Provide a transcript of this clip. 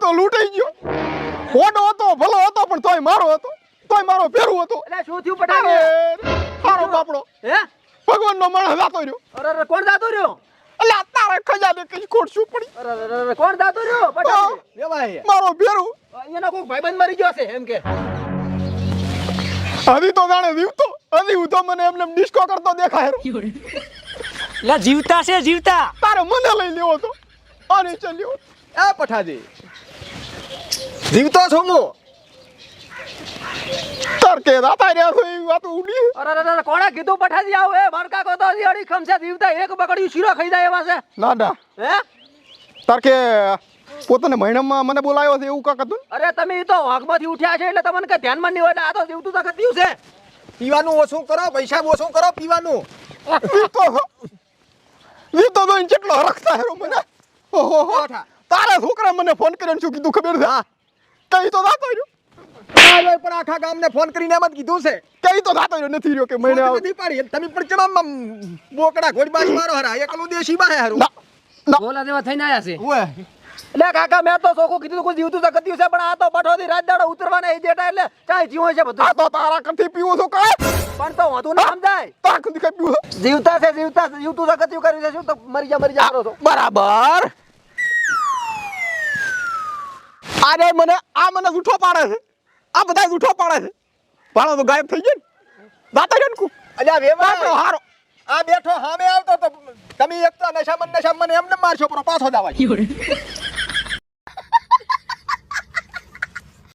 તો લૂંટાઈ ગયો ઓડો હતો ભલો હતો પણ તોય મારો ફેરું હતો એટલે શું થયું પટાકે હારો બાપડો હે ભગવાનનો માણસ જાતો રહ્યો અરે કોણ જાતો રહ્યો એટલે તારે ખજાને કઈ ખોટ શું પડી અરે કોણ જાતો રહ્યો પટાકે વેવાય મારો ફેરું અહીંયાનો કોઈ ભાઈબંધ મરી ગયો છે એમ કે હજી તો જાણે જીવતો હજી હું તો મને એમને ડિસ્કો કરતો દેખાય એટલે જીવતા છે જીવતા તારે મને લઈ લેવો તો અને ચાલ્યો એ પઠાજી જીવતો છું હું તાર કે રાતા રહ્યા છો એવી વાત ઉડી અરે કોણે કીધું પઠાજી આવ એ મારકા કો તો અડી ખમસે જીવતા એક બકડ્યું શીરો ખાઈ જાય એવા છે નાડા હે તાર કે પોતાને મહિનામાં મને બોલાયો છે એવું કાક હતું અરે તમે તો વાઘમાંથી ઉઠ્યા છે એટલે તમને કઈ ધ્યાનમાં નહીં હોય એટલે આ તો જીવતું તો કત્યું છે પીવાનું ઓછું કરો પૈસા ઓછું કરો પીવાનું જીતો તો કેટલો હરખતા હેરો મને ઓહો પઠા તારા છોકરા મને ફોન કરીને શું કીધું ખબર છે કઈ તો જાતો રહ્યો ભાઈ પણ આખા ગામને ફોન કરીને એમ જ કીધું છે કઈ તો જાતો રહ્યો નથી રહ્યો કે મહિને આવ નથી પાડી તમે પણ ચડામ બોકડા ઘોડબાજ મારો હરા એકલું દેશી બાહે હારું ના બોલા દેવા થઈને આયા છે ઓય એટલે કાકા મેં તો સોખું કીધું કોઈ જીવતું તો કત્યું છે પણ આ તો પઠોથી રાત દાડો ઉતરવાના એ જેટા એટલે ચાય જીવો છે બધું આ તો તારા કથી પીવો છો કાય પણ તો વધુ ના સમજાય તારા કથી કઈ પીવો છો જીવતા છે જીવતું તો કત્યું કર્યું છે શું તો મરી જા કરો છો બરાબર આરે મને જૂઠો પાડે છે આ બધા જૂઠો પાડે છે ભાણો તો ગાયબ થઈ ગયો ને દાતા ગયો ને કુ અલ્યા બાપડો વેવાય હારો આ બેઠો સામે આવતો તો તમે એક તો નશામાં એમને મારશો પણ પાછો દાવા